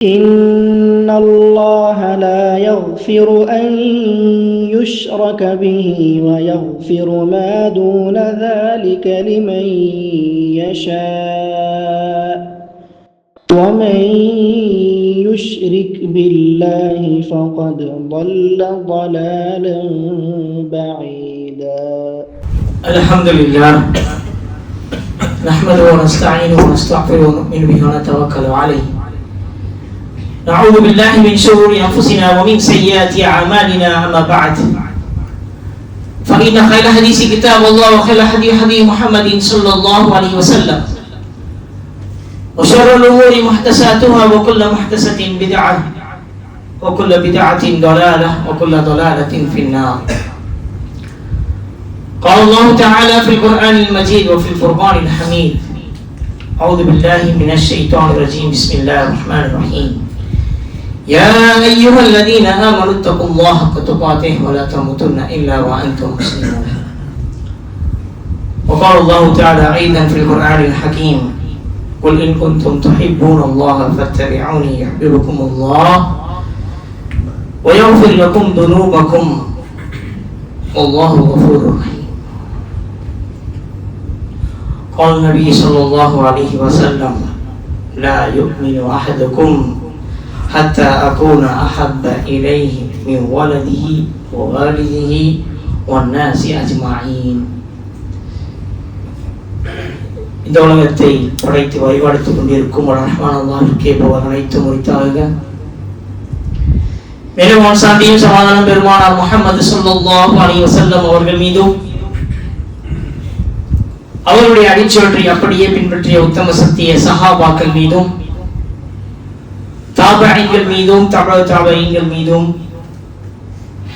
إن الله لا يغفر أن يشرك به ويغفر ما دون ذلك لمن يشاء ومن يشرك بالله فقد ضل ضلالا بعيدا. الحمد لله نحمده ونستعينه ونستغفره ونؤمن به ونتوكل عليه. نعوذ بالله من شرور أنفسنا ومن سيئات أعمالنا. أما بعد فإن خير الحديث كتاب الله وخير الهدي هدي محمد صلى الله عليه وسلم وشر الأمور محدثاتها وكل محدثة بدعة وكل بدعة ضلالة وكل ضلالة في النار. قال الله تعالى في القرآن المجيد وفي الفرقان الحميد: أعوذ بالله من الشيطان الرجيم. بسم الله الرحمن الرحيم. يا أيها الذين آمنوا اتقوا الله حق تقاته ولا تموتن إلا وأنتم مسلمون. وقال الله تعالى أيضا في القرآن الحكيم: قل إن كنتم تحبون الله فاتبعوني يحببكم الله ويغفر لكم ذنوبكم والله غفور رحيم. قال النبي صلى الله عليه وسلم: لا يؤمن أحدكم حتى أكون أحب إليه من ولده ووالده والناس أجمعين. இந்த உலகத்தை படைத்து வழிபாடுத்துக் கொண்டிருக்கும் ரஹ்மான் அல்லாஹ்வுக்கே புகழ் அனைத்தும் உரித்தாக. மேலும் சாந்தியும் சமாதானம் பெருமானார் முஹம்மது ஸல்லல்லாஹு அலைஹி வஸல்லம் அவர்கள் மீதும் அவருடைய அடிச்சுவற்றை அப்படியே பின்பற்றிய உத்தம சத்திய சஹாபாக்கள் மீதும் தாபஈன்கள் மீதும் தாபஈன்கள் மீதும்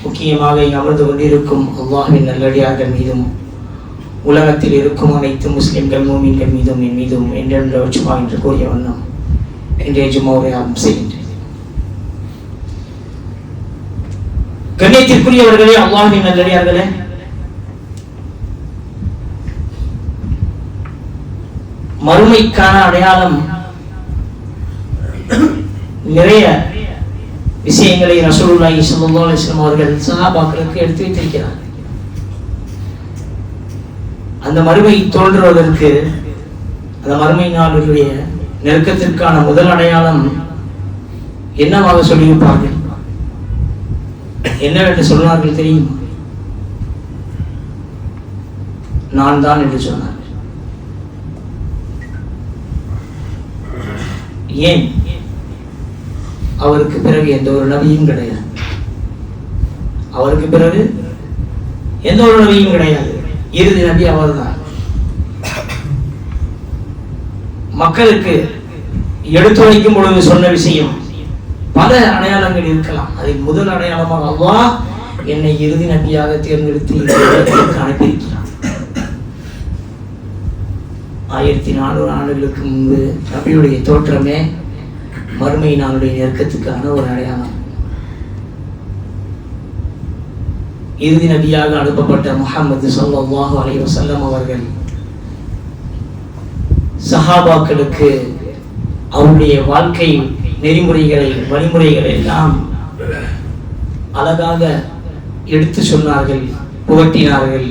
முக்கியமாக அமர்ந்து கொண்டிருக்கும் அல்லாஹ்வின் நல்லடியார்கள் மீதும் உலகத்தில் இருக்கும் அனைத்து முஸ்லிம்கள் மூமின்கள் மீதும் என் மீதும் என்றென்ற ஜுமா என்று கூறிய வண்ணம் இன்றைய ஜுமாவை ஆரம்பம் செய்கின்றேன். கண்ணியத்திற்குரியவர்களே, அல்லாஹ்வின் நல்லடியார்களே, மறுமைக்கான அடையாளம் நிறைய விஷயங்களை ரசூலுல்லாஹி ஸல்லல்லாஹு அலைஹி வஸல்லம் அவர்கள் சஹாபாக்களுக்கு எடுத்து வைத்திருக்கிறார். அந்த மறுமை தோன்றுவதற்கு, அந்த மறுமை நாளுடைய நெருக்கத்திற்கான முதல் அடையாளம் என்னவாக சொல்லியிருப்பார்கள்? என்னவென்று சொன்னார்கள் தெரியுமா? நான் தான் என்று சொன்னார்கள். ஏன்? அவருக்கு பிறகு எந்த ஒரு நபியும் கிடையாது. அவருக்கு பிறகு எந்த ஒரு நபியும் கிடையாது. இறுதி நபி அவர்தான். மக்களுக்கு எடுத்துரைக்கும் பொழுது சொன்ன விஷயம் பல அடையாளங்கள் இருக்கலாம். அதில் முதல் அடையாளமாக அல்லாஹ் என்னை இறுதி நபியாக தேர்ந்தெடுத்து அனுப்பியிருக்கிறார். 1400 ஆண்டுகளுக்கு முன்பு நபியுடைய தோற்றமே மறுமை நாளுடைய நெருக்கத்துக்கான ஒரு அடையாளம். இறுதி நபியாக அனுப்பப்பட்ட முஹம்மது ஸல்லல்லாஹு அலைஹி வஸல்லம் அவர்கள் சஹாபாக்களுக்கு அவருடைய வாழ்க்கை நெறிமுறைகளை, வழிமுறைகளை எல்லாம் அழகாக எடுத்து சொன்னார்கள், புகட்டினார்கள்,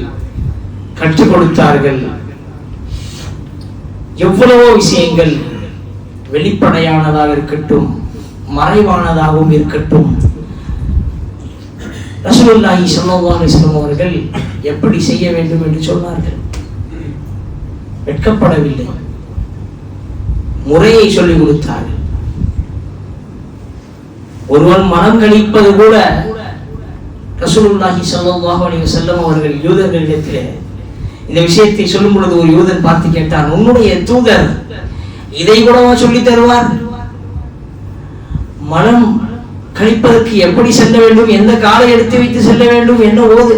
கற்றுக் கொடுத்தார்கள். எவ்வளவோ விஷயங்கள் வெளிப்படையானதாக இருக்கட்டும், மறைவானதாகவும் இருக்கட்டும், ரசூலுல்லாஹி ஸல்லல்லாஹு அலைஹி வஸல்லம் அவர்கள் எப்படி செய்ய வேண்டும் என்று சொன்னார்கள். வெட்கப்படவில்லை, முறையை சொல்லிக் கொடுத்தார்கள். ஒருவன் மனம் கழிப்பது கூட ரசூலுல்லாஹி ஸல்லல்லாஹு அலைஹி வஸல்லம் அவர்கள் யூதர்களிடத்திலே இந்த விஷயத்தை சொல்லும் பொழுது ஒரு யூதன் பார்த்து கேட்டான், உன்னுடைய தூதர் இதை கூடவா சொல்லி தருவார்? மனம் கழிப்பதற்கு எப்படி செல்ல வேண்டும், எந்த காலை எடுத்து வைத்து செல்ல வேண்டும், என்ன ஓது,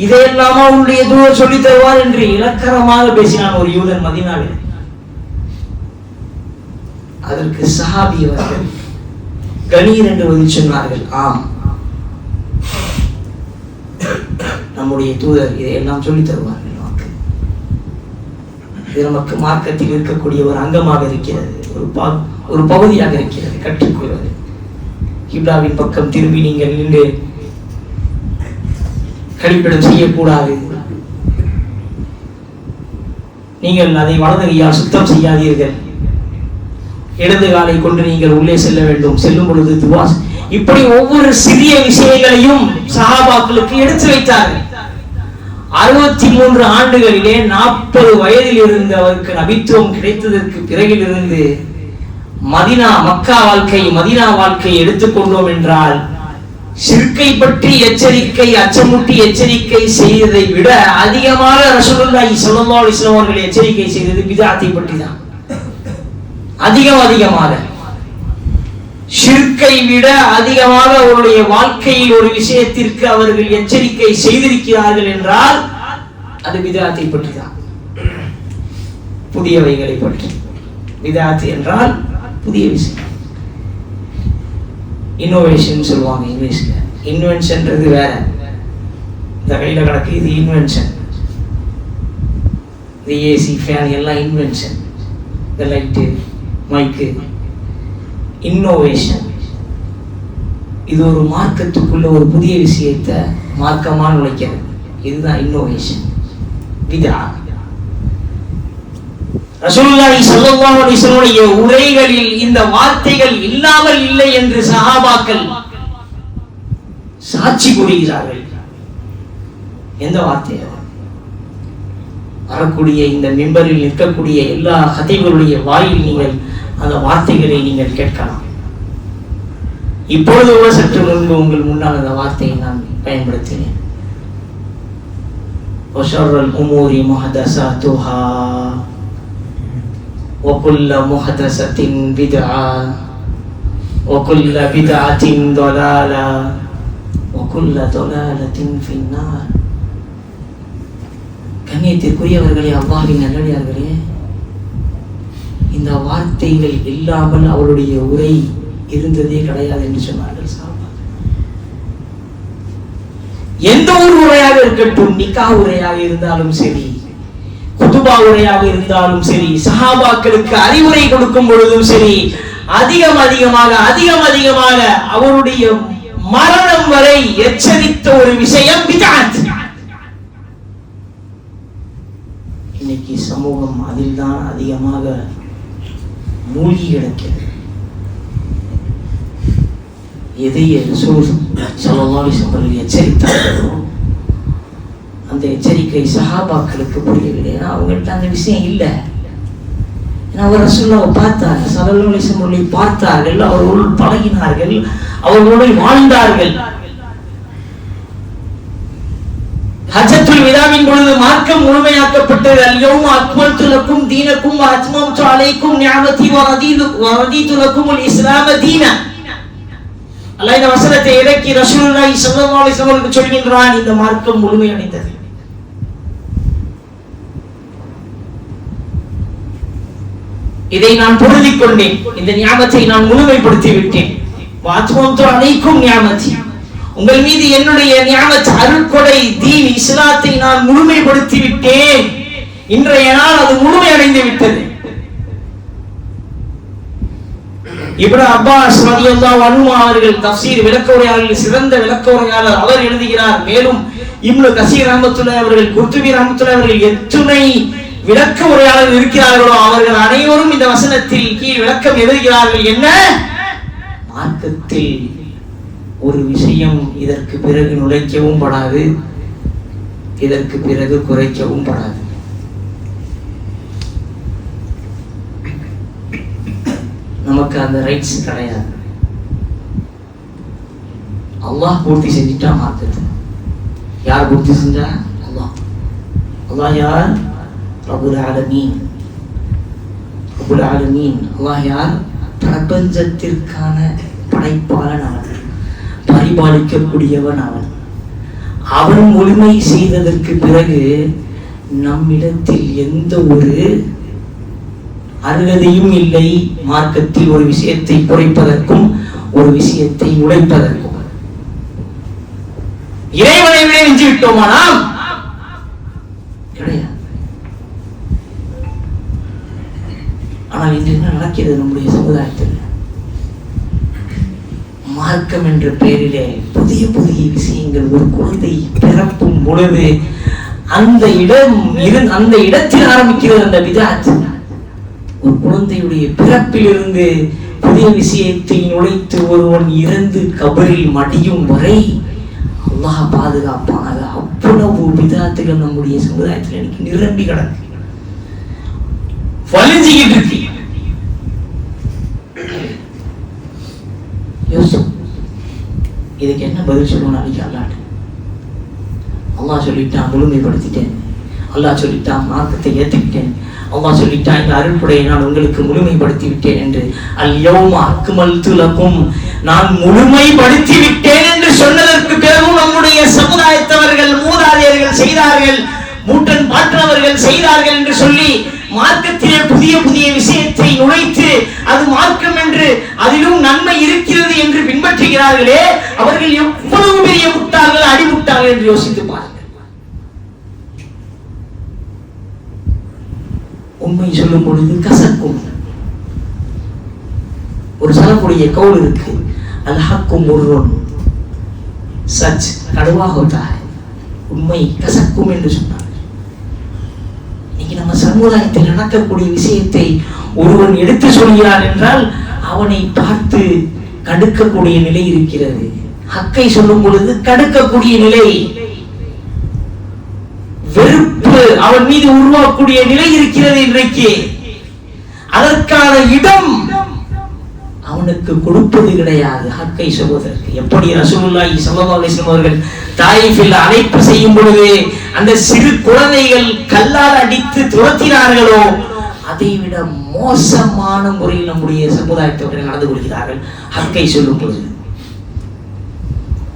இதையெல்லாமா உன்னுடைய தூதர் சொல்லி தருவார் என்று இலக்கரமாக பேசினான் ஒரு யூதன் மதீனாவில். அதற்கு சஹாபி அவர்கள் கணீர் என்று பதில் சொன்னார்கள், ஆம், நம்முடைய தூதர் இதையெல்லாம் சொல்லி தருவார்கள். இது நமக்கு மார்க்கத்தில் இருக்கக்கூடிய ஒரு அங்கமாக இருக்கிறது, ஒரு ஒரு பகுதியாக இருக்கிறது. கற்றுக்கொள்வது, கிப்லாவின் பக்கம் திரும்பி நீங்கள் நின்று கழிப்பிடம் செய்யக்கூடாது, நீங்கள் அதை வலது கையால் சுத்தம் செய்யாதீர்கள், இடது காலை கொண்டு நீங்கள் உள்ளே செல்ல வேண்டும், செல்லும் பொழுது துவா, இப்படி ஒவ்வொரு சிறிய விஷயங்களையும் சஹாபாக்களுக்கு எடுத்து வைத்தார்கள். 63 ஆண்டுகளிலே 40 வயதில் இருந்து அவருக்கு நபித்துவம் கிடைத்ததற்கு பிறகிலிருந்து மதீனா, மக்கா வாழ்க்கை, மதீனா வாழ்க்கை எடுத்துக்கொண்டோம் என்றால் ஷிர்கை பற்றி எச்சரிக்கை, அச்சமூட்டி எச்சரிக்கை செய்ததை விட அதிகமாக ரசூலுல்லாஹி ஸல்லல்லாஹு அலைஹி வஸல்லம் அவர்கள் எச்சரிக்கை செய்தது பித்அத்தை பற்றி தான். அதிகமாக ஷிர்கை விட அதிகமாக அவருடைய வாழ்க்கையில் ஒரு விஷயத்திற்கு அவர்கள் எச்சரிக்கை செய்திருக்கிறார்கள் என்றால் அது பித்அத்தை பற்றி தான், புதியவைகளை பற்றி. பித்அத் என்றால் புதிய விஷயம், இன்னோவேஷன் சொல்லுவாங்க இங்கிலீஷ்ல. இன்வென்ஷன்றது வேற, இந்த கையில கிடக்கு இது இன்வென்ஷன். இந்த ஏசி ஃபேன் எல்லாம் இன்வென்ஷன், இந்த லைட்டு மைக்கு இன்னோவேஷன். இது ஒரு மார்க்கத்துக்குள்ள ஒரு புதிய விஷயத்தை மார்க்கமா நுழைக்கிறது, இதுதான் இன்னோவேஷன், பித்அத். ரசூலுல்லாஹி ஸல்லல்லாஹு அலைஹி வஸல்லம் உரைகளில் இந்த வார்த்தைகள் இல்லாமல் இல்லை என்று சஹாபாக்கள் சாட்சி கூறுகிறார்கள். எந்த வார்த்தை? வரக்கூடிய இந்த மிம்பரில் நிற்கக்கூடிய எல்லா ஹதீபுகளுடைய வாயில் நீங்கள் அந்த வார்த்தைகளை நீங்கள் கேட்கலாம். இப்பொழுது சற்று முன்பு உங்கள் முன்னால் அந்த வார்த்தையை நான் பயன்படுத்தினேன். வஷர்ருல் உமூரி முஹதஸாத்துஹா وكل محدثة بدعة وكل بدعة ضلالة وكل ضلالة في النار. கண்ணியத்திற்குரியவர்களே, அல்லாஹ்வின் நல்லடியார்களே, இந்த வார்த்தைகள் இல்லாமல் அவருடைய உரை இருந்ததே கிடையாது என்று சொன்னார்கள் சஹாபாக்கள். எந்த ஒரு உரையாக இருக்கட்டும், நிக்காஹ் உரையாக இருந்தாலும் சரி, குதுபா உரையாக இருந்தாலும் சரி, சஹாபாக்களுக்கு அறிவுரை கொடுக்கும் பொழுதும் சரி, அதிகமாக அவருடைய மரணம் வரை எச்சரித்த ஒரு விஷயம் பித்அத். இன்னைக்கு சமூகம் அதில் தான் அதிகமாக மூழ்கி கிடக்கிறது. எதை ரசூல் ஸல்லல்லாஹு அலைஹி வஸல்லம் எச்சரித்தார்களோ அந்த எச்சரிக்கை சஹாபாக்களுக்கு புரியவில்லை. ஏன்னா அவங்கள்ட்ட அந்த விஷயம் இல்லை. ஏன்னா அவர் ரசூலுல்லாஹை பார்த்தார்கள், ஸல்லல்லாஹு அலைஹி வஸல்லம் பார்த்தார்கள், அவர்களோடு பழகினார்கள், அவர்களோடு வாழ்ந்தார்கள். ஹஜ்ஜத்துல் விதாவின் பொழுது மார்க்கம் முழுமையாக்கப்பட்டது. அல்-யௌம அக்மல்து லக்கும் தீனக்கும் வ அத்மம்து அலைக்கும் நிஅமதி வ ரதீது லக்குமுல் இஸ்லாம தீனா. அல்லாஹ் இந்த வசனத்தை இறக்கி ரசூலுல்லாஹி ஸல்லல்லாஹு அலைஹி வஸல்லம் சொல்கின்றான், இந்த மார்க்கம் முழுமையடைந்தது. இதை நான் பொருந்திக் கொண்டேன், இந்த நியாமத்தை நான் முழுமைப்படுத்தி விட்டேன். வஅத்மம்து அலைக்கும் நியாமதி, உங்கள் மீது என்னுடைய நியாமத் அருள்கொடை தீன் இஸ்லாத்தை நான் முழுமைப்படுத்தி விட்டேன். இன்றைய நாள் அது முழுமையடைந்து விட்டது. இப்னு அப்பாஸ் ரலியல்லாஹு அன்ஹு அவர்கள் தஃசீர் விளக்க உரையாளர்கள் சிறந்த விளக்க உரையாளர். அவர் எழுதுகிறார், மேலும் இப்னு கஸீர் ரஹ்மத்துல்லாஹி அவர்கள், குர்துபி ரஹ்மத்துல்லாஹி அவர்கள் எத்துணை விளக்க உரையாளர்கள் இருக்கிறார்களோ அவர்கள் அனைவரும் இந்த வசனத்தில் கீழ் விளக்கம் எழுதுகிறார்கள். என்ன? மார்க்கத்தில் ஒரு விஷயம் இதற்கு பிறகு நுழைக்கவும் படாது, இதற்கு பிறகு குறைக்கவும் படாது. நமக்கு அந்த ரைட்ஸ் கிடையாது. அல்லாஹ் பூர்த்தி செஞ்சுட்டா மார்க்கத்தை. யார் பூர்த்தி செஞ்சா? அல்லாஹ். அல்லாஹ் யார்? ரப்புல் ஆலமீன். ரப்புல் ஆலமீன் அல்லாஹ் யார்? பிரபஞ்சத்திற்கான படைப்பாளன் அவன், பரிபாலிக்கக்கூடியவன் அவன். அவன் முழுமை செய்ததற்கு பிறகு நம்மிடத்தில் எந்த ஒரு அருகதையும் இல்லை மார்க்கத்தில் ஒரு விஷயத்தை குறைப்பதற்கும் ஒரு விஷயத்தை நுழைப்பதற்கும். இறைவனை விட மிஞ்சி விட்டோமா நாம்? கிடையாது. ஆனால் இன்று என்ன நடக்கிறது நம்முடைய சமுதாயத்தில். மார்க்கம் என்ற பெயரிலே புதிய புதிய விஷயங்கள். ஒரு குழந்தை பிறப்பும் பொழுது அந்த இடத்தில் ஆரம்பிக்கிறது அந்த பிதாத். ஒரு குழந்தையுடைய பிறப்பிலிருந்து புதிய விஷயத்தை நுழைத்து ஒருவன் இறந்து கபரில் மடியும் வரை அல்லாஹ் பாதுகாப்பானாக. அவ்வளவு பிதாத்துகள் நம்முடைய சமுதாயத்தில் எனக்கு நிரம்பி கிடக்கு, வலிஞ்சிக்கிட்டு இருக்கு. இதுக்கு என்ன பதில் சொல்லணும்? நாளைக்கு அல்லாஹ் அல்லாஹ் சொல்லிட்டான் முழுமைப்படுத்திட்டேன், அல்லாஹ் சொல்லிட்டான் மார்க்கத்தை ஏற்றுக்கிட்டேன், அல்லாஹ் சொல்லிட்டான் இந்த அருள்புடையை நான் உங்களுக்கு முழுமைப்படுத்தி விட்டேன் என்று. அல்-யௌம அக்மல்து லகும், நான் முழுமைப்படுத்தி விட்டேன் என்று சொன்னதற்கு பிறகும் நம்முடைய சமுதாயத்தவர்கள் மூதாதையர்கள் செய்தார்கள், மூட்டன் பாற்றவர்கள் செய்தார்கள் என்று சொல்லி மார்க்கத்திலே புதிய புதிய விஷயத்தை நுழைத்து அது மார்க்கம் என்று அதிலும் நன்மை இருக்கிறது என்று பின்பற்றுகிறார்களே, அவர்கள் எவ்வளவு பெரிய முட்டாள்கள், அடிமுட்டாள்கள் என்று யோசித்து பாருங்கள். உண்மை சொல்லும் பொழுது கசக்கும். ஒரு சொல்லக்கூடிய கவுல் இருக்கு, அல்-ஹக்கும் முர்ருன், சச் கடுவா ஹோதா ஹை, உண்மை கசக்கும் என்று சொன்னார். இன்னைக்கு நம்ம சமுதாயத்தில் நடக்கக்கூடிய விஷயத்தை ஒருவன் எடுத்து சொல்கிறார் என்றால் அவனை பார்த்து கடுக்கக்கூடிய நிலை இருக்கிறது. ஹக்கை சொல்லும் பொழுது கடுக்கக்கூடிய நிலை, வெறுப்பு அவன் மீது உருவாக்கக்கூடிய நிலை இருக்கிறது இன்றைக்கு. அதற்கான இடம் அவனுக்கு கொடுப்பது கிடையாது ஹக்கை சொல்வதற்கு. எப்படி ரசூலுல்லாஹி ஸல்லல்லாஹு அலைஹி வஸல்லம் அவர்கள் தாயிஃபில் அழைப்பு செய்யும் பொழுது அந்த சிறு குழந்தைகள் கல்லால் அடித்து துரத்தினார்களோ அதை விட மோசமான முறையில் நம்முடைய சமுதாயத்தவர்கள் நடந்து கொள்கிறார்கள் ஹக்கை சொல்லும் பொழுது.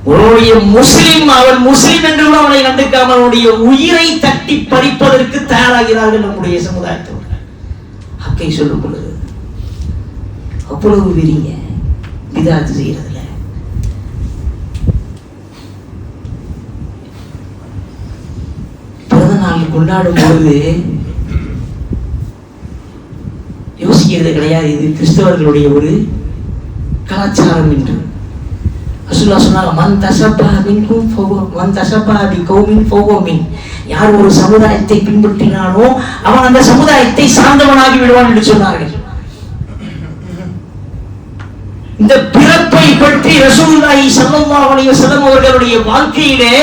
அவனுடைய முஸ்லிம், அவன் முஸ்லிம் என்று கூட அவனை கண்டுக்காமல் அவனுடைய உயிரை தட்டி பறிப்பதற்கு தயாராகிறார்கள் நம்முடைய சமுதாயத்தவர்கள் ஹக்கை சொல்லும் பொழுது. அவ்வளவு விரிங்க பிதாத்து செய்யறதுல. பிறந்த நாள் கொண்டாடும் பொழுது யோசிக்கிறது கிடையாது, இது கிறிஸ்தவர்களுடைய ஒரு கலாச்சாரம் என்று. ரசூலுல்லாஹ் சொன்னாங்க, மன் தஸப்பஹ மின்கும் ஃபஹுவ மன் தஸப்பஹ பிகௌமின் ஃபஹுவ மின், யார் ஒரு சமுதாயத்தை பின்பற்றினானோ அவன் அந்த சமுதாயத்தை சார்ந்தவனாகி விடுவான் என்று சொன்னார்கள். இந்த பிறப்பை பற்றி ரசூலுல்லாஹி ஸல்லல்லாஹு அலைஹி வஸல்லம் அவர்களுடைய வாழ்க்கையிலே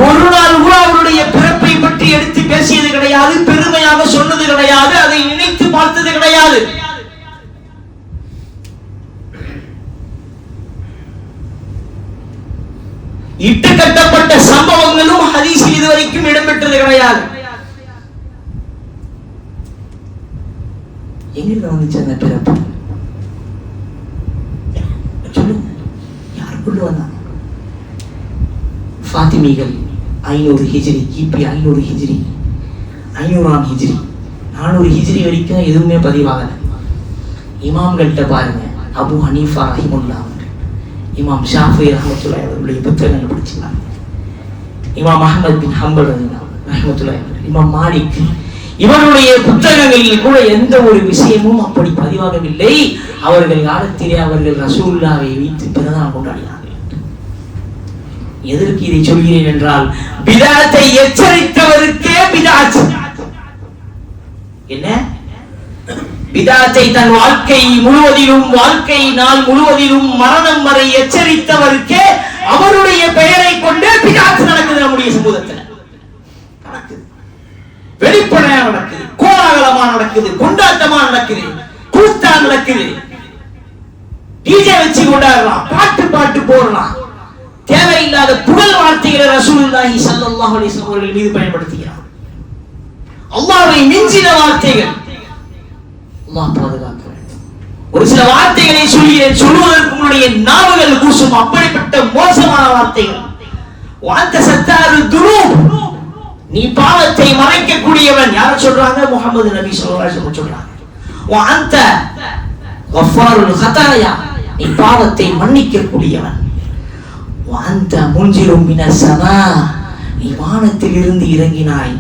ஒரு நாள் கூட அவருடைய பிறப்பை பற்றி எடுத்து பேசியது கிடையாது, பெருமையாக சொன்னது கிடையாது, அதை நினைத்து பார்த்தது கிடையாது. இட்டு கட்டப்பட்ட சம்பவங்களும் ஹதீஸில் இதுவரைக்கும் இடம்பெற்றது கிடையாது. எங்க வந்துச்சு அந்த பிறப்பு? யாருக்குள்ள வந்தாங்க? ஃபாத்திமிகள் 500 ஹிஜ்ரி, கிபி 500 ஹிஜ்ரி, 500ஆம் ஹிஜ்ரி, 400 ஹிஜ்ரி வரைக்கும் எதுவுமே பதிவாகல. இமாம்கள்ட்ட பாருங்க, அபு ஹனீஃபா ரஹிமுல்லாஹ், இமாம் ஷாஃபி ரஹ்மத்துல்லாஹி அவர்களுடைய புத்தகங்கள் படிச்சாங்க, இமாம் அஹ்மத் பின் ஹம்பல் ரஹ்மத்துல்லாஹி, இமாம் மாலிக், இவருடைய புத்தகங்களில் கூட எந்த ஒரு விஷயமும் அப்படி பதிவாகவில்லை. அவர்கள் காலத்திலே அவர்கள் ரசூலுல்லாஹ்வை வைத்து பிறந்தநாள் கொண்டாடினார்கள். எதற்கு இதை சொல்கிறேன் என்றால், பிதாத்தை எச்சரித்தவருக்கே பிதாத். என்ன பிதாத்தை தன் வாழ்க்கை முழுவதிலும், வாழ்க்கை நாள் முழுவதிலும் மரணம் வரை எச்சரித்தவருக்கே அவருடைய பெயரை கொண்டு பிதாத் நடக்குது நம்முடைய சமூகத்தில். வெளிப்படையா நடக்குது, கோலாகலமா நடக்குது, கொண்டாட்டமா நடக்குது, கூத்தா நடக்குது. டிஜே வச்சு கொண்டாடலாம், பாட்டு போடலாம், தேவையில்லாத புகழ் வார்த்தைகளை ரசூலுல்லாஹி ஸல்லல்லாஹு அலைஹி வஸல்லம் அவர்கள் மீது பயன்படுத்துகிறார். அல்லாஹ்வை மிஞ்சின வார்த்தைகள். அல்லாஹ் பாதுகாக்க வேண்டும். ஒரு சில வார்த்தைகளை சொல்வதற்கு முன்னுடைய நாவுகள் கூசும், அப்படிப்பட்ட மோசமான வார்த்தைகள். வாந்த சத்தாரு துனூப், நீ பாவத்தை மறைக்கக்கூடியவன். யார சொல்றாங்க? முஹம்மது நபி ஸல்லல்லாஹு அலைஹி வஸல்லம் சொல்றாங்க. வாந்த கஃபாருல் ஹதாயா, நீ பாவத்தை மன்னிக்க கூடியவன். வாந்த முன்ஜிரும் மினஸ் ஸமா, நீ வானத்தில் இருந்து இறங்கினாய்,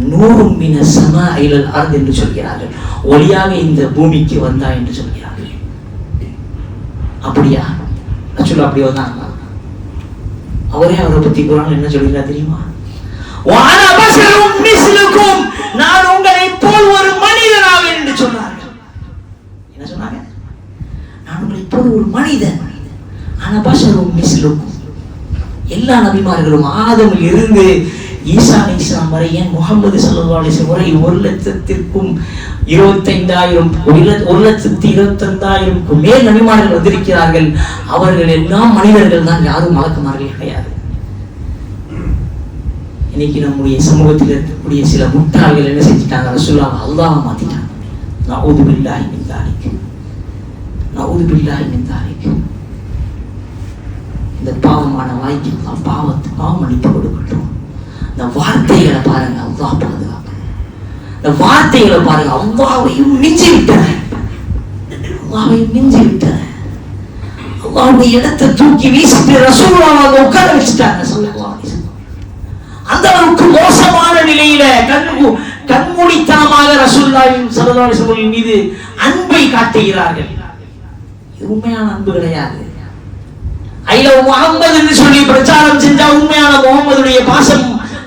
நூறும் மின ஸமாஇ இலல் அர்த் என்று சொல்கிறார்கள். ஒளியாக இந்த பூமிக்கு வந்தாய் என்று சொல்கிறார்கள். அப்படியா? ரசூல் அப்படி வந்தாங்க. அவரே அவரை பத்தி குர்ஆன்ல என்ன சொல்கிறார் தெரியுமா? வானா பஷரும் மிஸ்லுக்கும், நான் உங்களை போல் ஒரு மனிதனாவேன் என்று சொன்னார்கள். என்ன சொன்னாங்க? நான் உங்களை போல் ஒரு மனிதன். ஆனா பஷரும் மிஸ்லுக்கும். எல்லா நபிமார்களும் ஆதமில் இருந்து ஈசா அலைஹிஸ்ஸலாம் வரை, ஏன் முஹம்மது ஸல்லல்லாஹு அலைஹி வஸல்லம் வரை 1,25,000 மேல் நபிமார்கள் வந்திருக்கிறார்கள். அவர்கள் எல்லாம் மனிதர்கள் தான், யாரும் மலக்குமார்கள் கிடையாது. இன்னைக்கு நம்முடைய சமூகத்தில் இருக்கக்கூடிய சில முட்டாள்கள் என்ன செஞ்சிட்டாங்க? ரசூலுல்லாஹ் அல்லாஹ் மாத்திட்டாங்க. நஊது பில்லாஹி மின் தாலிக், நஊது பில்லாஹி மின் தாலிக். இந்த பாவமான வாய்க்கு பாவம் மன்னிப்பு கொடுக்கட்டும். இந்த வார்த்தைகளை பாருங்க, அல்லாஹ் பாதுகாக்கணும். இந்த வார்த்தைகளை பாருங்க, அல்லாஹ்வையும் மிஞ்சி விட்டன, அல்லாஹ்வையும் மிஞ்சி விட்டன. அல்லாஹ்வுடைய இடத்தை தூக்கி வீசிட்டு ரசூலுல்லாஹ் உட்கார வச்சுட்டாங்க ஸல்லல்லாஹு அலைஹி வஸல்லம். அந்த அளவுக்கு மோசமான நிலையில கண்மூடித்தனமாக ரசூலுல்லாஹி ஸல்லல்லாஹு அலைஹி வஸல்லம் மீது அன்பை காட்டுகிறார்கள். இது உண்மையான அன்பு கிடையாது. ஐ லவ் முஹம்மது என்று சொல்லி பிரச்சாரம் செஞ்சா உண்மையான முஹம்மதுடைய பாசம்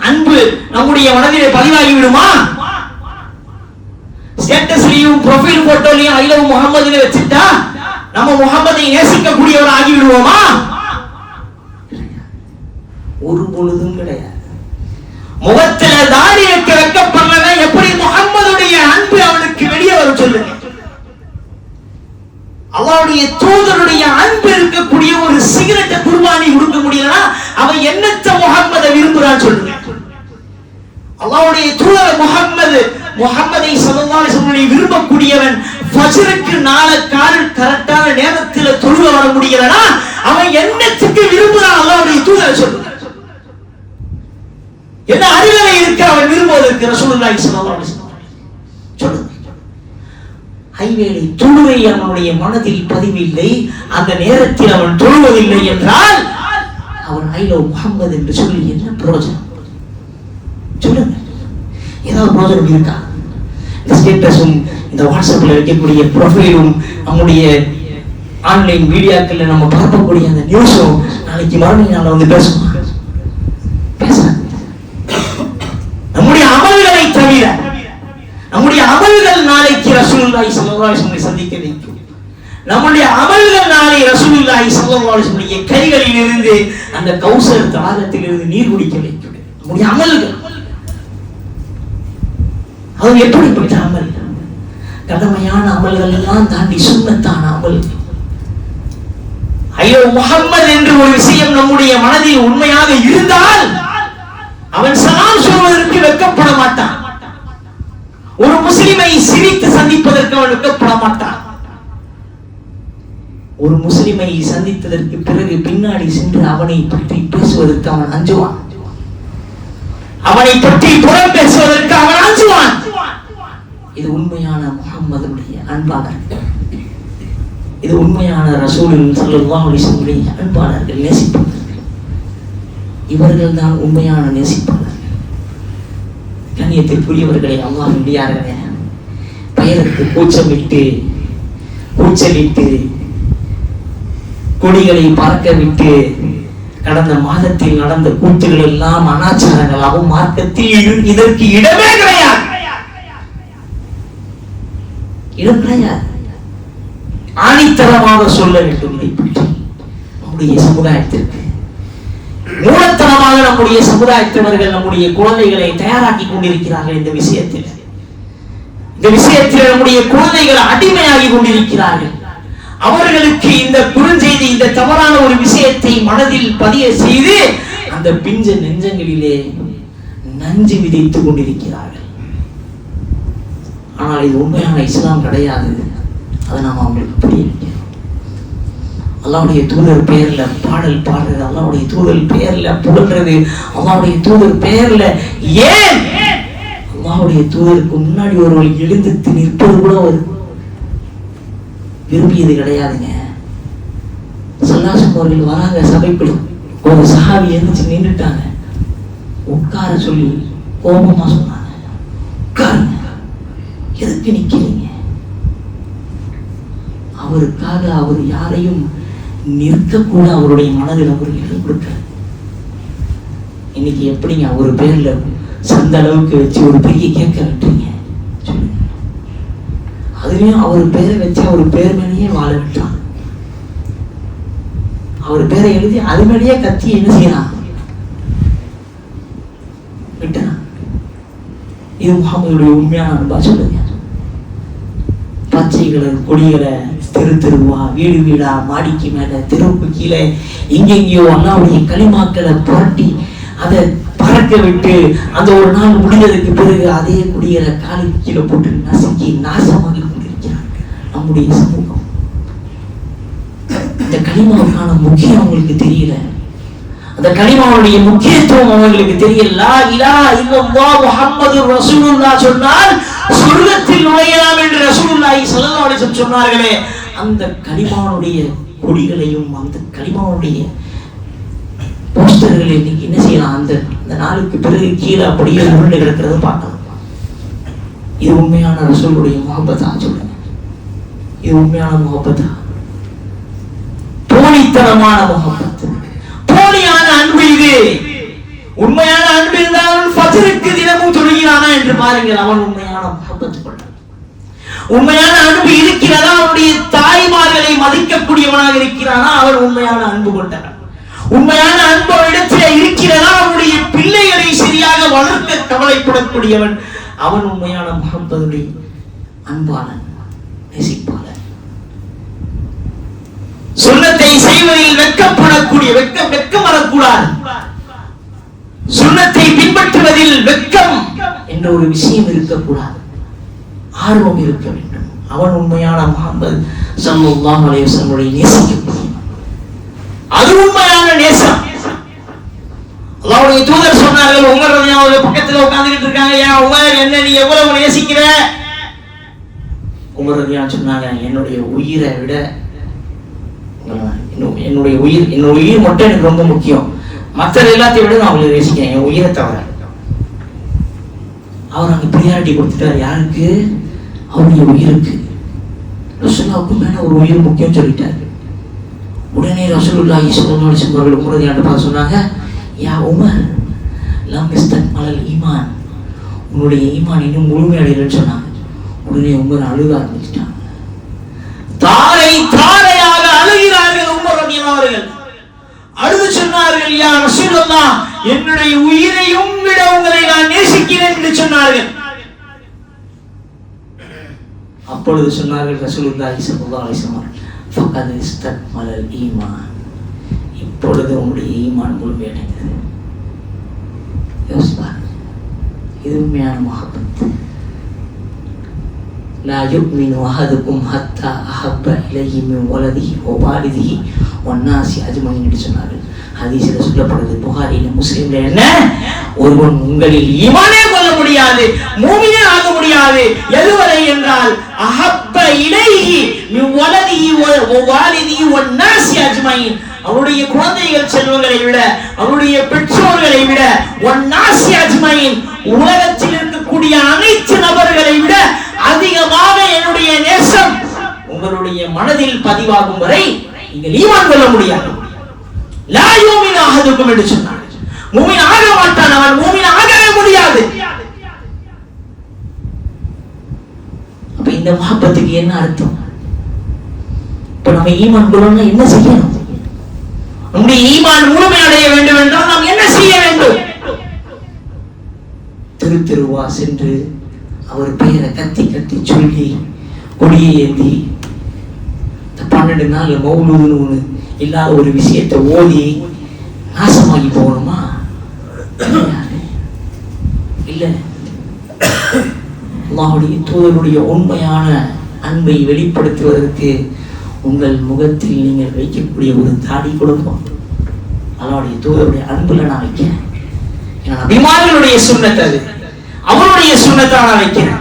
அன்பு நம்முடைய மனதிலே பதிவாகி விடுமா? ஸ்டேட்டஸ்லயும் ப்ரொஃபைல் போட்டோலயும் ஐ லவ் முஹம்மதுன்னு வச்சிட்டா நம்ம முஹம்மதை நேசிக்கக்கூடியவர் ஆகி விடுவோமா? ஒரு பொழுதும் கிடையாது. முகத்தில தாடி வைக்க வைக்கப்படலன்னா எப்படி முஹம்மதுடைய அன்பு அவனுக்கு வெளியே வரும் சொல்லுங்க? அல்லாஹ்வுடைய தூதருடைய அன்பு இருக்கக்கூடிய ஒரு சிகரெட்டை குர்பானி கொடுக்க முடியலனா அவன் என்னத்த முஹம்மதை விரும்புறான்னு சொல்லுங்க? அல்லாஹ்வுடைய தூதர் முஹம்மதை ஸல்லல்லாஹு அலைஹி வஸல்லம் விரும்பக்கூடியவன் ஃபஜ்ருக்கு கரெக்டான நேரத்தில் தொழுக வர முடியலனா அவன் என்னத்துக்கு விரும்புறான் அல்லாஹ்வுடைய தூதர் சொல்லுங்க? என்ன அறிவை இருக்கு அவன் விரும்புவதற்கு? ரசூலுல்லாஹி ஸல்லல்லாஹு அலைஹி வஸல்லம் சொல்லுங்க. ஐவேளை தொழுகை அவனுடைய மனதில் பதிவில்லை, அந்த நேரத்தில் அவன் தொழுவதில்லை என்றால் அவன் ஐ லவ் முஹம்மது என்று சொல்லி என்ன பிரயோஜனம்? சொல்லுங்க, ஏதாவது பிரயோஜனம் இருக்கா? இந்த ஸ்டேட்டஸும் இந்த வாட்ஸ்அப்ல வைக்கக்கூடிய ப்ரொஃபைலும் நம்முடைய ஆன்லைன் மீடியாக்கள்ல நம்ம பார்க்கக்கூடிய அந்த நியூஸும் நாளைக்கு மறுபடியும் நாளை வந்து பேசுவோம்? பேசாது. நம்முடைய அமல்களை தவிர நம்முடைய அமல்கள் நாளைக்கு ரசூலுல்லாஹி ஸல்லல்லாஹு அலைஹி வஸல்லம் சந்திக்க வைக்கும். நம்முடைய அமல்கள் நாளை ரசூலுல்லாஹி ஸல்லல்லாஹு அலைஹி வஸல்லம் கைகளில் இருந்து அந்த கௌசர் தடாகத்தில் இருந்து நீர் குடிக்க வைக்கும். நம்முடைய அமல்கள் அது எப்படிப்பட்ட அமல்? கடமையான அமல்கள் எல்லாம் தாண்டி சுன்னத்தான அமல். ஐயோ முஹம்மது என்று ஒரு விஷயம் நம்முடைய மனதில் உண்மையாக இருந்தால் அவன் சலாம் சொல்வதற்கு வெட்கப்பட மாட்டான். ஒரு முஸ்லிமை சிரித்து சந்திப்பதற்கு அவன் வெட்கப்பட மாட்டான். ஒரு முஸ்லிமை சந்தித்ததற்கு பிறகு பின்னாடி சென்று அவனை பற்றி பேசுவதற்கு அவன் அஞ்சுவான். அவனை பற்றி புறம் பேசுவதற்கு அவன் அஞ்சுவான். இது உண்மையான முஹம்மதுடைய அன்பாளர்கள். இது உண்மையான ரசூல் ஸல்லல்லாஹு அலைஹி வஸல்லம் அன்பாளர்கள், நேசிப்பாளர்கள். இவர்கள் தான் உண்மையான நேசிப்பாளர்கள். கண்ணியத்திற்குரியவர்களை, அல்லாஹ் அடியார்களே, பெயருக்கு கூச்சலிட்டு கொடிகளை பார்க்க விட்டு கடந்த மாதத்தில் நடந்த கூத்துகள் எல்லாம் அனாச்சாரங்களாகவும் மார்க்கத்தில் இதற்கு இடமே கிடையாது. இடம் கிடையாது. ஆணித்தரமாக சொல்ல வேண்டும் இதை பற்றி நம்முடைய சமுதாயத்திற்கு. மூலத்தனமாக நம்முடைய சமுதாயத்தினர்கள் நம்முடைய குழந்தைகளை தயாராக்கி கொண்டிருக்கிறார்கள். இந்த விஷயத்தில் நம்முடைய குழந்தைகள் அடிமையாகி கொண்டிருக்கிறார்கள். அவர்களுக்கு இந்த குறுஞ்செய்தி, இந்த தவறான ஒரு விஷயத்தை மனதில் பதிய செய்து அந்த பிஞ்ச நெஞ்சங்களிலே நஞ்சு விதைத்துக் கொண்டிருக்கிறார்கள். ஆனால் இது உண்மையான இஸ்லாம் கிடையாது. அதை நாம் அவங்களுக்கு புரிய வைக்கணும். அல்லாஹ்வுடைய தூதர் பெயர்ல பாடல் பாடுறது, அல்லாஹ்வுடைய தூதர் பெயர்ல புகழ்றது, அல்லாஹ்வுடைய தூதர் பெயர்ல ஏன் அல்லாஹ்வுடைய தூதருக்கு முன்னாடி ஒருவர் எழுந்து நிற்பது கூட ஒரு விரும்பியது கிடையாதுங்க. ஸல்லல்லாஹு அவர்கள் வராங்க சபைக்குள்ள, ஒரு சஹாபி எழுந்துச்சு நின்றுட்டாங்க. உட்கார சொல்லி கோபமா சொன்னாங்க, உட்காருங்க, எதுக்கு நிக்கிறீங்க? அவருக்காக அவர் யாரையும் நிற்கக்கூட அவருடைய மனதில் அவர் இடம் கொடுக்க. இன்னைக்கு எப்படிங்க அவர் பேர்ல சந்த அளவுக்கு வச்சு ஒரு பெரிய கேட்க விட்டுறீங்க? அதுலயும் அவர் பேரை வச்சு அவர் பேர் மேலேயே வாழ விட்டான். அவர் பேரை எழுதி அது மேலேயே கத்தி என்ன செய்யறான்? விட்டான். இது முகமதுடைய உண்மையான அன்பா? சொல்லுங்க. பச்சை கலர் கொடிகளை தெரு தெருவா, வீடு வீடா, மாடிக்கு மேல, தெருவுக்கு கீழே, எங்கெங்கயோ அல்லாவுடைய களிமாக்களை புரட்டி அதை பறக்க விட்டு அந்த ஒரு நாள் முடிந்ததுக்கு பிறகு அதே கொடிகளை காலி கீழே போட்டு நசுக்கி நாசமாகி கொண்டிருக்கிறார்கள் நம்முடைய சமூகம். இந்த களிமாவுக்கான முக்கியம் அவங்களுக்கு தெரியல. அந்த களிமாவுடைய முக்கியத்துவம் அவங்களுக்கு தெரியல. லா இலாஹ இல்லல்லாஹ் முஹம்மதுர் ரசூலுல்லாஹ் சொன்னால் சொர்க்கத்தில் நுழையலாம் என்று ரசூலுல்லாஹி ஸல்லல்லாஹு அலைஹி வஸல்லம் சொன்னார்களே, அந்த களிமாவுடைய கொடிகளையும் அந்த களிமாவுடைய போஸ்டர்களை இன்னைக்கு என்ன செய்யலாம்? அந்த நாளுக்கு பிறகு கீழே அப்படியே உருண்டு கிடக்கிறத பார்க்கலாம். இது உண்மையான ரசூலுடைய முஹப்பத்தா? சொல்லுங்க. இது உண்மையான முஹப்பத்தா? போலித்தனமான முஹப்பத், போலியான அன்பு. இது உண்மையான அன்பு இருந்தால் ஃபஜ்ருக்கு தினமும் தொழுகிறானா என்று பாருங்கள், அவன் உண்மையான முஹப்பத் கொண்டான். உண்மையான அன்பு இருக்கிறதா? அவனுடைய தாய்மார்களை மதிக்கக்கூடியவனாக இருக்கிறானா? அவன் உண்மையான அன்பு கொண்டான். உண்மையான அன்பு இடத்திலே இருக்கிறதா? அவனுடைய பிள்ளைகளை சரியாக வளர்க்க கவலைப்படக்கூடியவன். அவன் உண்மையான முஹம்மதுடைய அன்பாளன், நேசிப்பாளன். சுன்னத்தை செய்வதில் வெட்கப்படக்கூடிய வெட்கம் வரக்கூடாது. சுன்னத்தை பின்பற்றுவதில் வெட்கம் என்ற ஒரு விஷயம் இருக்கக்கூடாது. ஆர்வம் இருக்க வேண்டும். அவன் உண்மையான முஹம்மது ஸல்லல்லாஹு அலைஹி வஸல்லம் நேசிக்கக்கூடியவன். அது உண்மையான நேசம். அல்லாஹ்வுடைய தூதர் சொன்னார்கள், உமர் ரலியல்லாஹு அன்ஹு பக்கத்துல உட்கார்ந்துட்டு இருக்காங்க. யா உமர், என்ன நீ எவ்வளவு நேசிக்கிற? உமர் ரலியல்லாஹு சொன்னாங்க, என்னுடைய உயிரை விட என்னுடைய உயிர் மட்டும் எனக்கு ரொம்ப முக்கியம். மற்ற எல்லாத்தையும் விட நான் அவங்களை நேசிக்கிறேன், என் உயிரை தவிர. அவர் அங்க பிரியாரிட்டி கொடுத்துட்டார். யாருக்கு? அவருடைய உயிருக்கு. ரசூலுல்லாஹ்வுக்கு மேல ஒரு உயிர் முக்கியம் சொல்லிட்டாரு. உடனே ரசூலுல்லாஹி ஸல்லல்லாஹு அலைஹி வஸல்லம் அவர்கள் உமரை பார்த்து சொன்னாங்க, யா உமர், லம் யஸ்தக்மலல் ஈமான், உன்னுடைய ஈமான் இன்னும் முழுமையடையலன்னு சொன்னாங்க. உடனே உமர் அழுக ஆரம்பிச்சிட்டாங்க. தாரை தாரையாக அழுகிறார்கள் உமர் ரலியல்லாஹு அவர்கள். அழுது சொன்னார்கள், யா ரசூலுல்லாஹ், என்னுடைய உயிரையும் விட உங்களை நான் நேசிக்கிறேன் என்று சொன்னார்கள். அப்பொழுது சொன்னார்கள் ரசூலுல்லாஹி ஸல்லல்லாஹு அலைஹி வஸல்லம், ஃபகத் இஸ்தக்மலல் ஈமான், இப்பொழுது உங்களுடைய ஈமான் முழுமையடைந்தது. யோசிப்பார். இது உண்மையான முஹப்பத். லா யுமினு அஹதுக்கும் ஹத்தா அஹப்ப இலைஹி மின் வலதிஹி வ வாலிதிஹி வன்னாஸி அஜ்மஈன் என்று சொன்னார்கள். ஹதீஸில் சொல்லப்படுது, புகாரில, முஸ்லிம்ல. என்ன? ஒருவன் உங்களில் ஈமானே கொள்ள முடியாது, மூமினே ஆக முடியாது. எதுவரை என்றால் அஹப்ப இலைஹி மின் வலதிஹி வ வாலிதிஹி வன்னாஸி அஜ்மஈன், அவருடைய குழந்தைகள் செல்வங்களை விட, அவருடைய பெற்றோர்களை விட, வன்னாஸி அஜ்மஈன், உலகத்தில் இருக்கக்கூடிய அனைத்து நபர்களை விட அதிகமாக என்னுடைய நேசம் உங்களுடைய மனதில் பதிவாகும் வரை நீங்கள் ஈமான் கொள்ள முடியாது. லா யுமினு அஹதுக்கும் என்று சொன்னார். மூமின் ஆக மாட்டான், அவன் மூமின் ஆகவே முடியாது. அப்ப இந்த முஹப்பத்துக்கு என்ன அர்த்தம்? இப்ப நம்ம ஈமான் கொள்ளணும்னா என்ன செய்யணும்? நம்முடைய ஈமான் முழுமை அடைய வேண்டும் என்றால் நாம் என்ன செய்ய வேண்டும்? திரு திருவா சென்று அவர் பெயரை கத்தி கத்தி சொல்லி கொடியை ஏந்தி 12 நாள் மௌலூதுன்னு ஒண்ணு இல்லாத ஒரு விஷயத்தை ஓதி நாசமாகி போகணுமா? இல்ல. அல்லாஹ்வுடைய தூதருடைய உண்மையான அன்பை வெளிப்படுத்துவதற்கு உங்கள் முகத்தில் நீங்கள் வைக்கக்கூடிய ஒரு தாடி கொடுப்போம். அல்லாஹ்வுடைய தூதருடைய அன்புல நான் வைக்கிறேன். அபிமானிகளுடைய சுன்னத் அது, அவருடைய சுன்னத்தை நான் வைக்கிறேன்.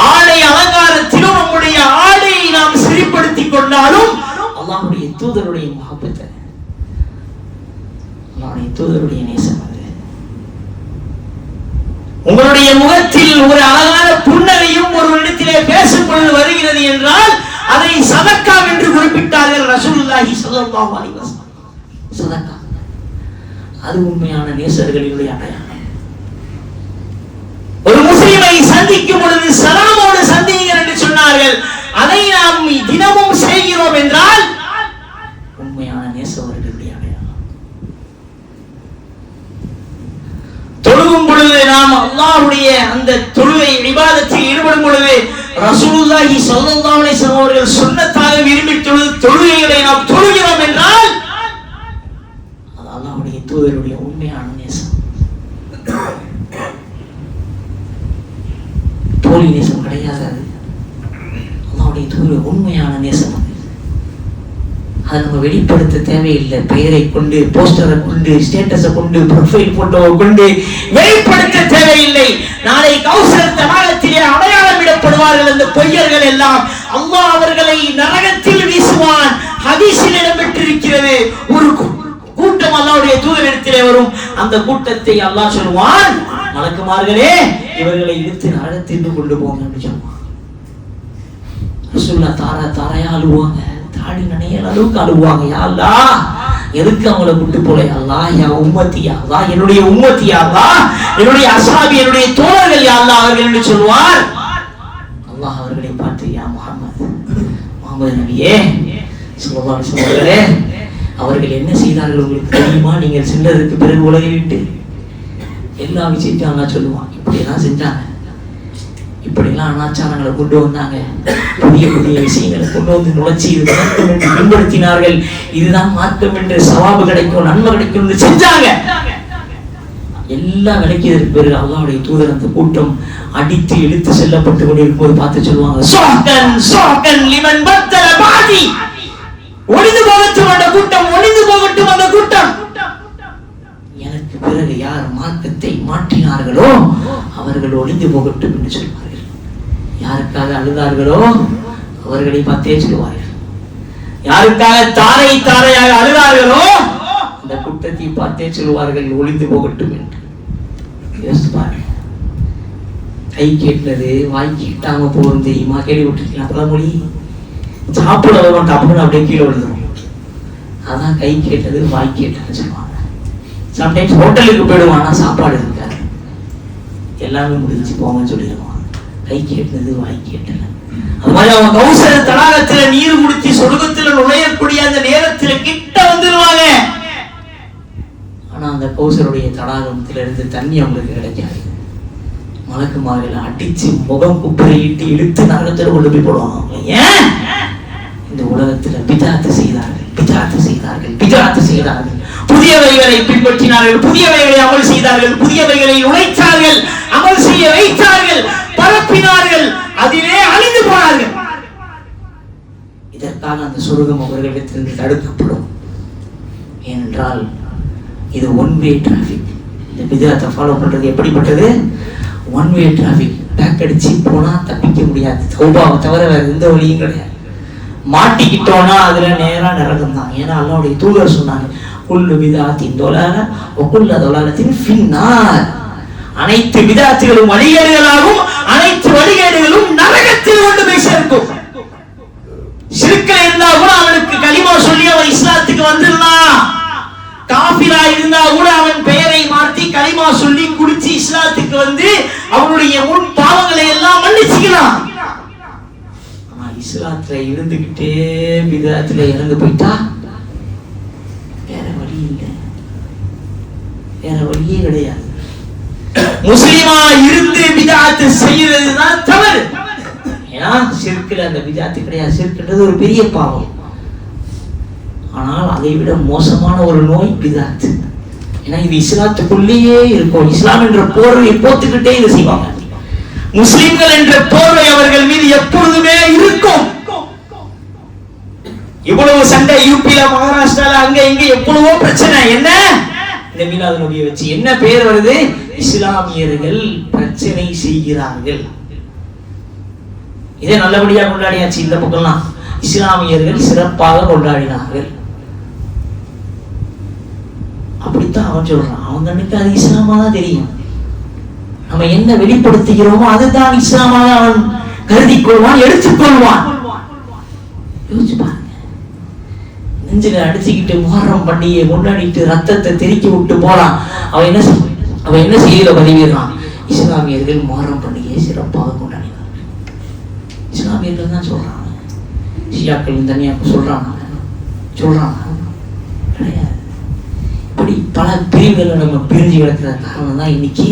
ஆடை அலங்காரத்திலும் நம்முடைய ஆடையை நாம் சிறிப்படுத்திக் கொண்டாலும் அல்லாஹ்வுடைய தூதருடைய முஹப்பத், அல்லாஹ்வுடைய தூதருடைய நேசம் அது. உங்களுடைய முகத்தில் ஒரு அழகான புன்னகையும் ஒரு இடத்திலே பேசும் பொழுது வருகிறது என்றால் அதை சதக்கா என்று குறிப்பிட்டார்கள் ரசூலுல்லாஹி ஸல்லல்லாஹு அலைஹி வஸல்லம். சதக்கா, அது உண்மையான நேசர்களுடைய அடையாளம். ஒரு முஸ்லிமை சந்திக்கும் பொழுது சலாமோடு சந்திங்கள் என்று சொன்னார்கள். அதை நாம் தினமும் செய்கிறோம் என்றால் உண்மையான நேசவர்களுடைய அடையாளம். தொழுகும் பொழுது நாம் அல்லாஹ்வுடைய அந்த தொழுகை இபாதத்தில் ஈடுபடும் பொழுது ரசூலுல்லாஹி ஸல்லல்லாஹு அலைஹி வஸல்லம் அவர்கள் சுன்னத்தாக விரும்பி தொழுகைகளை நாம் தொழுகிறோம் என்றால் அது அல்லாஹ்வுடைய தூதருடைய உண்மையான நேசம். போலி நேசம் கிடையாது, அது அல்லாஹ்வுடைய தூதருடைய உண்மையான நேசம். அதை நம்ம வெளிப்படுத்த தேவையில்லை. பெயரை கொண்டு, போஸ்டரை கொண்டு, ஸ்டேட்டஸை கொண்டு, ப்ரொஃபைல் போட்டோவை கொண்டு வெளிப்படுத்த தேவையில்லை. நாளை கௌசர் தடாகத்திலே அடையாளம் இடப்படுவார்கள் அந்த பொய்யர்கள் எல்லாம். அல்லாஹ் அவர்களை நரகத்தில் வீசுவான். ஹதீஸில் இடம்பெற்றிருக்கிறது. ஒரு கூட்டம் அல்லாஹ்வுடைய தூதரிடத்திலே வரும். அந்த கூட்டத்தை அல்லாஹ் சொல்வான், மலக்குமார்களே இவர்களை இழுத்து நரகத்திற்கு கொண்டு போங்க என்று சொல்வான். ரசூலுல்லாஹ் தாரையா அழுவாங்க, தாடி நனையல் அளவுக்கு அழுவாங்க. யா அல்லாஹ், எதுக்கு அவங்களை விட்டு போல? யா அல்லாஹ், யா உம்மத்தி, யா அல்லாஹ், என்னுடைய உம்மத்தி, யா அல்லாஹ், என்னுடைய அஸ்ஹாபி, என்னுடைய தோழர்கள், யா அல்லாஹ் அவர்கள் என்று சொல்வார். அல்லாஹ் அவர்களை பார்த்து, யா முஹம்மது நபியே ஸல்லல்லாஹு அலைஹி வஸல்லம், அவர்கள் என்ன செய்தார்கள் உங்களுக்கு தெரியுமா? நீங்கள் சென்றதற்கு பிறகு உலகை விட்டு எல்லா விஷயத்தையும் அல்லாஹ் சொல்லுவான். இப்படியெல்லாம் செஞ்சாங்க, இப்படிலாம் அனாச்சாரங்களை கொண்டு வந்தாங்க, புதிய புதிய விஷயங்களை கொண்டு வந்து நுழைச்சி இது மார்க்கம் என்று பின்படுத்தினார்கள், இதுதான் மார்க்கம் என்று சவாபு கிடைக்கும், நன்மை கிடைக்கும் என்று செஞ்சாங்க. எல்லாம் விளக்கியதற்கு பிறகு அல்லாஹ்வுடைய தூதர் அந்த கூட்டம் அடித்து இழுத்து செல்லப்பட்டு கொண்டிருக்கும் போது பார்த்து சொல்லுவாங்க, சோகன் சோகன் லிமன் பத்தல பாதி, ஒளிந்து போகட்டும் அந்த கூட்டம், ஒளிந்து போகட்டும் அந்த கூட்டம். எனக்கு பிறகு யார் மார்க்கத்தை மாற்றினார்களோ அவர்கள் ஒளிந்து போகட்டும் என்று சொல்வார்கள். யாருக்காக அழுதார்களோ அவர்களை பார்த்தே சொல்வார்கள். யாருக்காக தாரை தாரையாக அழுதார்களோ அந்த கூட்டத்தை பார்த்தே சொல்வார்கள், ஒளிந்து போகட்டும் என்று. கை கேட்டது வாய் கேட்டாம போகும் தெரியுமா? கேள்விப்பட்டிருக்கீங்களா? பழமொழி, சாப்பிட வரும் டப்புன்னு அப்படியே கீழே விழுந்துடும். அதான் கை கேட்டது வாய் கேட்டதுன்னு சொல்லுவாங்க. சம்டைம்ஸ் ஹோட்டலுக்கு போயிடுவான், ஆனா சாப்பாடு இருக்காது, எல்லாமே முடிஞ்சு போங்கன்னு சொல்லிடுவான். கை கேட்டது வாய் கேட்டல. அது மாதிரி அவங்க கௌசர் தடாகத்துல நீர் குடிச்சு சொர்க்கத்துல நுழையக்கூடிய அந்த நேரத்துல கிட்ட வந்துருவாங்க. ஆனா அந்த கௌசருடைய தடாகத்துல இருந்து தண்ணி அவங்களுக்கு கிடைக்காது. மலக்குமார்கள் அடிச்சு முகம் குப்பரையிட்டு இழுத்து நரகத்துல கொண்டு போய் போடுவாங்க. ஏன்? இந்த உலகத்துல பிதாத்து செய்தார்கள், பிதாத்து செய்தார்கள், பிதாத்து செய்தார்கள், புதியவைகளை பின்பற்றினார்கள், புதியவைகளை அமல் செய்தார்கள், புதியவைகளை உழைத்தார்கள், அமல் செய்ய வைத்தார்கள், பரப்பினார்கள், அதிலே அழிந்து போனார்கள். இதற்காக அந்த சொர்க்கம் அவர்களிடத்திலிருந்து தடுக்கப்படும். ஏனென்றால் இது ஒன் வே டிராபிக். இந்த பிதாத்தை ஃபாலோ பண்றது எப்படிப்பட்டது? One way traffic. பேக் அடிச்சு போனா தப்பிக்க முடியாது. தௌபாவை தவிர வேற எந்த வழியும் கிடையாது. மாட்டிக்கிட்டோம்னா அதுல நேரா நரகம் தான். ஏன்னா அல்லாஹ்வுடைய தூதர் சொன்னாங்க, குல்லு பிதாத்தின் தொலால வகுல்ல தொலாலத்தின் ஃபின்னார். அனைத்து பிதாத்துகளும் வழிகேடுகளாகும், அனைத்து வழிகேடுகளும் நரகத்தில் கொண்டு போய் சேர்க்கும். ஷிர்க்ல இருந்தா கூட அவனுக்கு கலிமா சொல்லி அவன் இஸ்லாத்துக்கு வந்துடலாம். காஃபிரா இருந்தா கூட அவன் பெயரை மாற்றி கலிமா சொல்லி குடிச்சு இஸ்லாத்துக்கு வந்து அவனுடைய முன் பாவங்களை எல்லாம் மன்னிச்சுக்கலாம். ஆனா இஸ்லாத்துல இருந்துகிட்டே பிதாத்துல இறந்து போயிட்டா வேற வழி இல்லை, வேற வழியே கிடையாது. முஸ்லிமா இருந்து பிதாத்து செய்யறதுதான் தவறு. ஏன்னா ஷிர்க்ல அந்த பிதாத்து கிடையாது. ஷிர்க்ன்றது ஒரு பெரிய பாவம். ஆனால் அதை விட மோசமான ஒரு நோய் பிதாத்து. ஏன்னா இது இஸ்லாத்துக்குள்ளேயே இருக்கும். இஸ்லாம் என்ற போர்வை போத்துக்கிட்டே இதை செய்வாங்க. முஸ்லிம்கள் என்ற போர்வை அவர்கள் மீது எப்பொழுதுமே இருக்கும். இவ்வளவு சண்டை யூபில, மகாராஷ்டிரால, அங்க இங்க எவ்வளவோ பிரச்சனை. என்ன? இந்த மீலாது நபியை வச்சு என்ன பெயர் வருது? இஸ்லாமியர்கள் பிரச்சனை செய்கிறார்கள். இதை நல்லபடியா கொண்டாடியாச்சு. இந்த பக்கம்லாம் இஸ்லாமியர்கள் சிறப்பாக கொண்டாடினார்கள். அப்படித்தான் அவன் சொல்றான். அவன் கண்ணுக்கு அது இஸ்லாமா தான் தெரியும். நம்ம என்ன வெளிப்படுத்துகிறோமோ அதுதான் இஸ்லாமாக அவன் கருதிக் கொள்வான், எடுத்துக்கொள்வான். யோசிச்சு பாருங்க. நெஞ்சில அடிச்சுக்கிட்டு முஹர்ரம் பண்டிகையை கொண்டாடிட்டு ரத்தத்தை தெறிக்க விட்டு போறான். அவன் என்ன செய்யல பதிவிடுறான், இஸ்லாமியர்கள் முஹர்ரம் பண்டிகையை சிறப்பாக கொண்டாடினார். இஸ்லாமியர்கள் தான் சொல்றாங்க, ஷியாக்கள் தனியா சொல்றாங்க கிடையாது. இப்படி பல பிரிவுகளை நம்ம பிரிஞ்சு கிடக்கிற காரணம் தான் இன்னைக்கு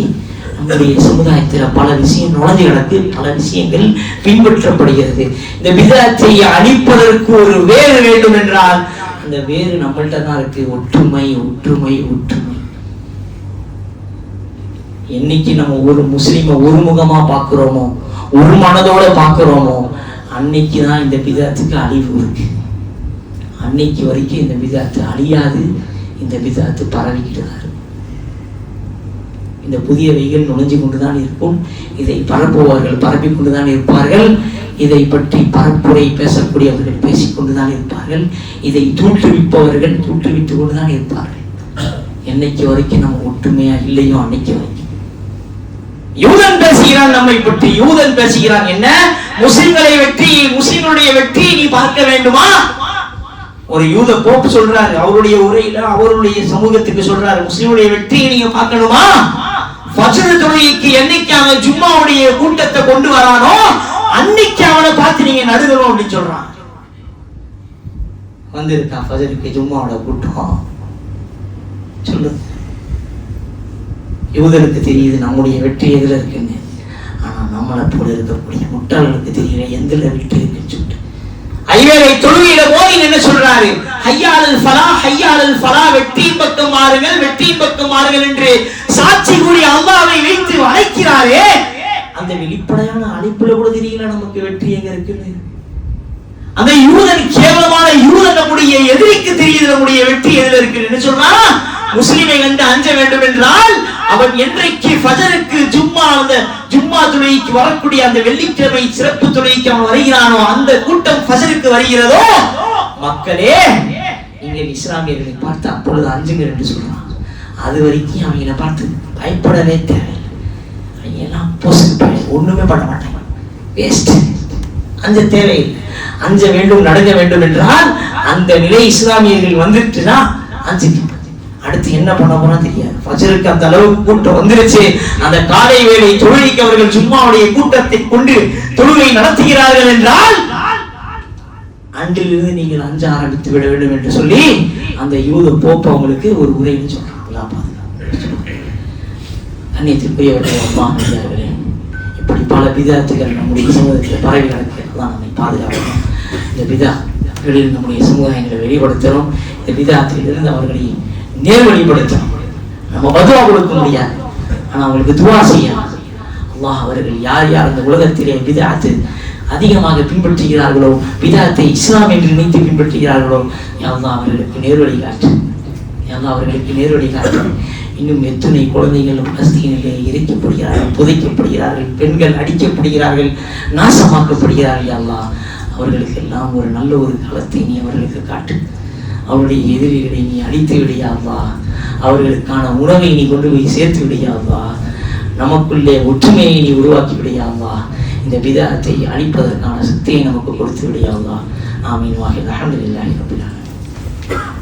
நம்முடைய சமுதாயத்தில் பல விஷயம் நுழைஞ்சு கிடக்கு, பல விஷயங்கள் பின்பற்றப்படுகிறது. இந்த பிதஅத்தை அழிப்பதற்கு ஒரு வேறு வேண்டும் என்றால் அந்த வேறு நம்மள்ட்ட தான் இருக்கு. ஒற்றுமை ஒற்றுமை ஒற்றுமை. என்னைக்கு நம்ம ஒரு முஸ்லிமை ஒருமுகமா பார்க்கிறோமோ, ஒரு மனதோட பார்க்கிறோமோ, அன்னைக்கு தான் இந்த பிதஅத்துக்கு அழிவு இருக்கு. அன்னைக்கு வரைக்கும் இந்த பிதஅத்து அழியாது. இந்த பிதஅத்து பரவிக்கிட்டு தான் இருக்கும். இந்த புதியவைகள் நுழைஞ்சு கொண்டுதான் இருக்கும். இதை பரப்புவார்கள் பரப்பிக் கொண்டுதான் இருப்பார்கள். இதை பற்றி பரப்புரை பேசக்கூடியவர்கள் பேசிக்கொண்டுதான் இருப்பார்கள். இதை தூற்றுவிப்பவர்கள் தூற்றுவித்துக் கொண்டுதான் இருப்பார்கள். என்னைக்கு வரைக்கும் நம்ம ஒற்றுமையா இல்லையோ அன்னைக்கு வரைக்கும். யூதன் பேசுகிறான் நம்மை பற்றி, யூதன் பேசுகிறான் என்ன, முஸ்லிம்களை வெற்றி, முஸ்லிம்களுடைய வெற்றி நீ பார்க்க வேண்டுமா? ஒரு யூத போப் சொல்றாரு, அவருடைய உரையில அவருடைய சமூகத்துக்கு சொல்றாரு, முஸ்லிமுடைய வெற்றியை நீங்க பார்க்கணுமா? ஃபஜ்ர் தொழுகைக்கு என்னைக்கு அவன் ஜும்மாவுடைய கூட்டத்தை கொண்டு வரானோ அன்னைக்கு அவனை பார்த்து நீங்க நடுங்கணும் அப்படின்னு சொல்றான். வந்திருக்கான் ஃபஜ்ருக்கு ஜும்மாவோட கூட்டம். சொல்லுங்க, யூதனுக்கு தெரியுது நம்முடைய வெற்றி எதுல இருக்குன்னு. ஆனா நம்மளை போல இருக்கக்கூடிய முட்டாளர்களுக்கு தெரியல எதுல வெற்றி இருக்குன்னு சொல்லிட்டு ஐவேளை தொழுகையில போய் என்ன சொல்றாரு, ஹய்யாலல் ஃபலாஹ் ஹய்யாலல் ஃபலாஹ், வெற்றியின் பக்கம் மாறுங்கள் வெற்றியின் பக்கம் மாறுங்கள் என்று சாட்சி கூறி அல்லாஹ்வை வைத்து அழைக்கிறாரே, அந்த வெளிப்படையான அழைப்புல கூட தெரியல நமக்கு வெற்றி எங்க இருக்குன்னு. அந்த யூதன் கேவலமான யூதன் நம்முடைய எதிரிக்கு தெரியுது நம்முடைய வெற்றி எதுல இருக்குன்னு. என்ன சொல்றா, முஸ்லிமை கண்டு அஞ்ச வேண்டும் என்றால் அவன் என்றைக்கு ஃபஜருக்கு ஜும்மா தொழுகைக்கு வரக்கூடிய அந்த வெள்ளிக்கிழமை சிறப்பு தொழுகைக்கு அவன் வருகிறானோ, அந்த கூட்டம் ஃபஜருக்கு வருகிறதோ, மக்களே நீங்கள் இஸ்லாமியர்களை பார்த்து அப்பொழுது அஞ்சுங்க என்று சொல்றான். அது வரைக்கும் அவங்களை பார்த்து பயப்படவே தேவையில்லை. அவங்க எல்லாம் ஒண்ணுமே பண்ண மாட்டாங்க, வேஸ்ட். அஞ்ச தேவையில்லை. அஞ்ச வேண்டும் நடுங்க வேண்டும் என்றால் அந்த நிலை இஸ்லாமியர்கள் வந்துட்டுனா அஞ்சுக்கு அடுத்து என்ன பண்ண போனா தெரியாது. ஃபஜ்ருக்கு அந்த அளவுக்கு கூட்டம் வந்துருச்சு. அந்த காலை வேளை தொழுகைக்கு அவர்கள் ஜும்மாவுடைய கூட்டத்தை கொண்டு தொழுகை நடத்துகிறார்கள் என்றால் அன்றிலிருந்து நீங்கள் அஞ்ச ஆரம்பித்து விட வேண்டும் என்று சொல்லி அந்த யூத போப்பு அவங்களுக்கு ஒரு உரைன்னு சொல்றாங்க. கண்ணியத்திற்குரியவர்களே, அல்லாஹ்விலே இப்படி பல பிதஅத்துகள் நம்முடைய சமூகத்தில் பரவி கிடக்கிறதுதான் நம்மை பாதுகாக்கணும். இந்த பிதஅத்துகளில் நம்முடைய சமுதாயங்களை வெளிப்படுத்தணும். இந்த பிதஅத்திலிருந்து அவர்களை நேர்வழிப்படுத்தணும். நம்ம பதுவா கொடுக்க முடியாது, ஆனா அவங்களுக்கு துவா செய்யணும். அல்லாஹ் அவர்கள் யார் யார் அந்த உலகத்திலே பிதஅத்தை அதிகமாக பின்பற்றுகிறார்களோ, பிதஅத்தை இஸ்லாம் என்று நினைத்து பின்பற்றுகிறார்களோ, அல்லாஹ் அவர்களுக்கு நேர்வழி காட்டு, அல்லாஹ் அவர்களுக்கு நேர்வழி காட்டு. இன்னும் எத்தனை குழந்தைகள் பலஸ்தீனிலே எரிக்கப்படுகிறார்கள், புதைக்கப்படுகிறார்கள், பெண்கள் அடிக்கப்படுகிறார்கள், நாசமாக்கப்படுகிறார்கள். அல்லாஹ் அவர்களுக்கு எல்லாம் ஒரு நல்ல ஒரு காலத்தை நீ அவர்களுக்கு காட்டு. அவருடைய எதிரிகளை நீ அழித்து விடையாவா, அவர்களுக்கான உணவை நீ கொண்டு போய் சேர்த்து விடையாவா, நமக்குள்ளே ஒற்றுமையை நீ உருவாக்கி விடையாவா, இந்த பிதஅத்தை அழிப்பதற்கான சக்தியை நமக்கு கொடுத்து விடையாவா. ஆமீன். வாஹித். அல்ஹம்துலில்லாஹி ரப்பில் ஆலமீன்.